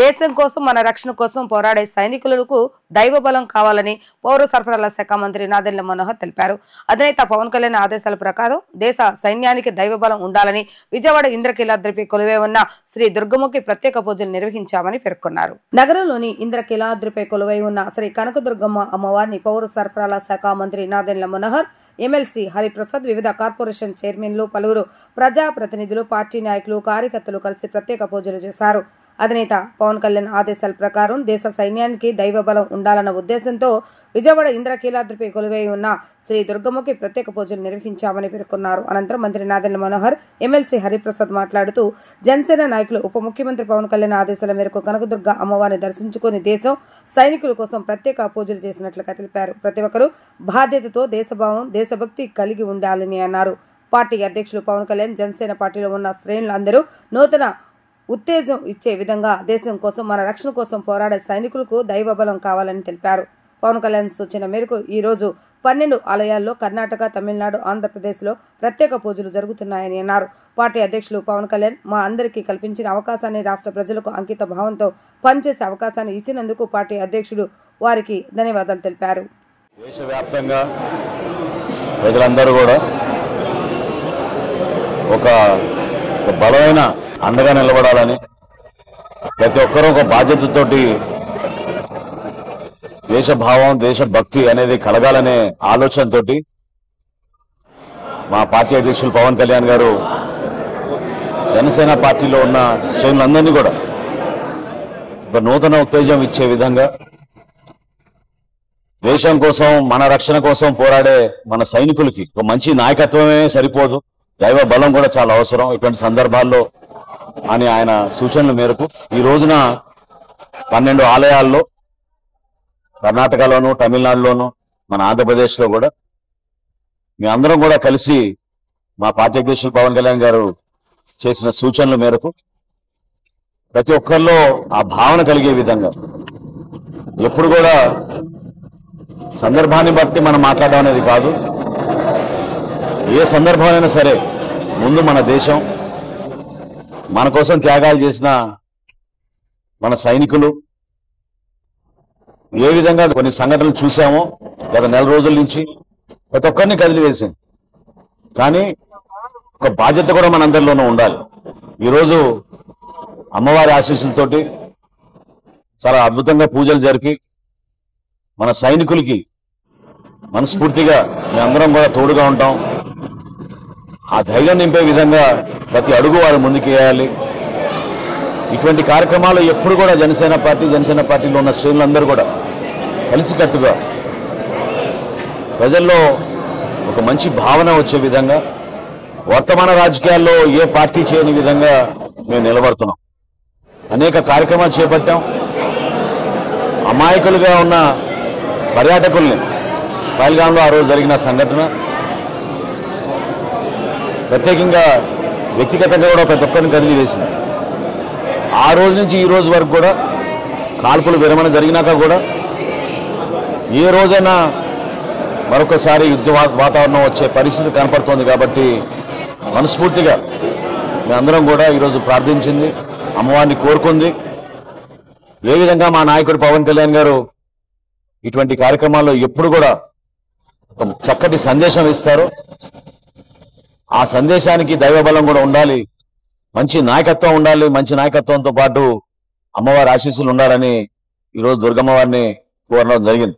దేశం కోసం మన రక్షణ కోసం పోరాడే సైనికులకు దైవబలం కావాలని పౌర సరఫరాల శాఖ మంత్రి నాదెళ్ల మనోహర్ తెలిపారు. అధినేత పవన్ కళ్యాణ్ ఆదేశాల ప్రకారం దేశ సైన్యానికి దైవబలం ఉండాలని విజయవాడ ఇంద్రకీలాద్రిపై కొలువై ఉన్న శ్రీ దుర్గమ్మకి ప్రత్యేక పూజలు నిర్వహించామని పేర్కొన్నారు. నగరంలోని ఇంద్రకీలాద్రిపై కొలువై ఉన్న శ్రీ కనకదుర్గమ్మ అమ్మవారిని పౌర సరఫరాల శాఖ మంత్రి నాదెళ్ల మనోహర్, ఎమ్మెల్సీ హరిప్రసాద్, వివిధ కార్పొరేషన్ చైర్మన్లు, పలువురు ప్రజాప్రతినిధులు, పార్టీ నాయకులు, కార్యకర్తలు కలిసి ప్రత్యేక పూజలు చేశారు. అధినేత పవన్ కళ్యాణ్ ఆదేశాల ప్రకారం దేశ సైన్యానికి దైవబలం ఉండాలన్న ఉద్దేశంతో విజయవాడ ఇంద్రకీలాద్రిపై కొలువై ఉన్న శ్రీ దుర్గమ్మకి ప్రత్యేక పూజలు నిర్వహించామని పేర్కొన్నారు. అనంతరం మంత్రి నాదెళ్ల మనోహర్, ఎమ్మెల్సీ హరిప్రసాద్ మాట్లాడుతూ జనసేన నాయకులు ఉప ముఖ్యమంత్రి పవన్ కళ్యాణ్ ఆదేశాల మేరకు కనకదుర్గ అమ్మవారిని దర్శించుకుని దేశం సైనికుల కోసం ప్రత్యేక పూజలు చేసినట్లుగా తెలిపారు. ప్రతి ఒక్కరూ బాధ్యతతో దేశభావం, దేశభక్తి కలిగి ఉండాలని అన్నారు. పార్టీ అధ్యక్షులు పవన్ కళ్యాణ్, జనసేన పార్టీలో ఉన్న శ్రేణులందరూ నూతన ఉత్తేజం ఇచ్చే విధంగా దేశం కోసం మన రక్షణ కోసం పోరాడే సైనికులకు దైవబలం కావాలని తెలిపారు. పవన్ కళ్యాణ్ సూచన మేరకు ఈ రోజు 12 ఆలయాల్లో కర్ణాటక, తమిళనాడు, ఆంధ్రప్రదేశ్లో ప్రత్యేక పూజలు జరుగుతున్నాయని అన్నారు. పార్టీ అధ్యక్షులు పవన్ కళ్యాణ్ మా అందరికీ కల్పించిన అవకాశాన్ని, రాష్ట్ర ప్రజలకు అంకిత భావంతో పనిచేసే అవకాశాన్ని ఇచ్చినందుకు పార్టీ అధ్యక్షుడు వారికి ధన్యవాదాలు తెలిపారు. దేశవ్యాప్తంగా ప్రజలందరూ కూడా ఒక బలమైన అండగా నిలబడాలని, ప్రతి ఒక్కరూ ఒక బాధ్యతతోటి దేశభావం, దేశభక్తి అనేది కలగాలనే ఆలోచనతోటి మా పార్టీ అధ్యక్షులు పవన్ కళ్యాణ్ గారు జనసేన పార్టీలో ఉన్న శ్రేణులందరినీ కూడా ఒక నూతన ఉత్తేజం ఇచ్చే విధంగా దేశం కోసం, మన రక్షణ కోసం పోరాడే మన సైనికులకి ఒక మంచి నాయకత్వమే సరిపోదు, దైవ బలం కూడా చాలా అవసరం ఇటువంటి సందర్భాల్లో అని ఆయన సూచనల మేరకు ఈ రోజున 12 ఆలయాల్లో కర్ణాటకలోను, తమిళనాడులోను, మన ఆంధ్రప్రదేశ్లో కూడా మీ అందరం కూడా కలిసి మా పార్టీ అధ్యక్షులు పవన్ కళ్యాణ్ గారు చేసిన సూచనల మేరకు ప్రతి ఒక్కరిలో ఆ భావన కలిగే విధంగా ఎప్పుడు కూడా సందర్భాన్ని బట్టి మనం మాట్లాడడం అనేది కాదు. ఏ సందర్భమైనా సరే ముందు మన దేశం, మన కోసం త్యాగాలు చేసిన మన సైనికులు ఏ విధంగా కొన్ని సంఘటనలు చూసామో గత నెల రోజుల నుంచి ప్రతి ఒక్కరిని కదిలివేసింది. కానీ ఒక బాధ్యత కూడా మనందరిలోనూ ఉండాలి. ఈరోజు అమ్మవారి ఆశీస్సులతోటి చాలా అద్భుతంగా పూజలు జరిపి మన సైనికులకి మనస్ఫూర్తిగా మేమందరం కూడా తోడుగా ఉంటాం. ఆ ధైర్యం నింపే విధంగా ప్రతి అడుగు వారు ముందుకేయాలి. ఇటువంటి కార్యక్రమాలు ఎప్పుడు కూడా జనసేన పార్టీలో ఉన్న శ్రేణులందరూ కూడా కలిసికట్టుగా ప్రజల్లో ఒక మంచి భావన వచ్చే విధంగా, వర్తమాన రాజకీయాల్లో ఏ పార్టీ చేయని విధంగా మేము నిలబడుతున్నాం. అనేక కార్యక్రమాలు చేపట్టాం. అమాయకులుగా ఉన్న పర్యాటకుల్ని పహల్గాంలో ఆ రోజు జరిగిన సంఘటన ప్రత్యేకంగా వ్యక్తిగతంగా కూడా ప్రతి ఒక్కరిని కదిలివేసింది. ఆ రోజు నుంచి ఈ రోజు వరకు కూడా కాల్పులు విరమణ జరిగినాక కూడా ఏ రోజైనా మరొకసారి యుద్ధ వాతావరణం వచ్చే పరిస్థితి కనపడుతోంది. కాబట్టి మనస్ఫూర్తిగా మేమందరం కూడా ఈరోజు ప్రార్థించింది, అమ్మవారిని కోరుకుంది. ఏ విధంగా మా నాయకుడు పవన్ కళ్యాణ్ గారు ఇటువంటి కార్యక్రమాల్లో ఎప్పుడు కూడా ఒక చక్కటి సందేశం ఇస్తారు. ఆ సందేశానికి దైవబలం కూడా ఉండాలి, మంచి నాయకత్వం ఉండాలి. మంచి నాయకత్వంతో పాటు అమ్మవారి ఆశీస్సులు ఉండాలని ఈరోజు దుర్గమ్మవారిని కోరడం జరిగింది.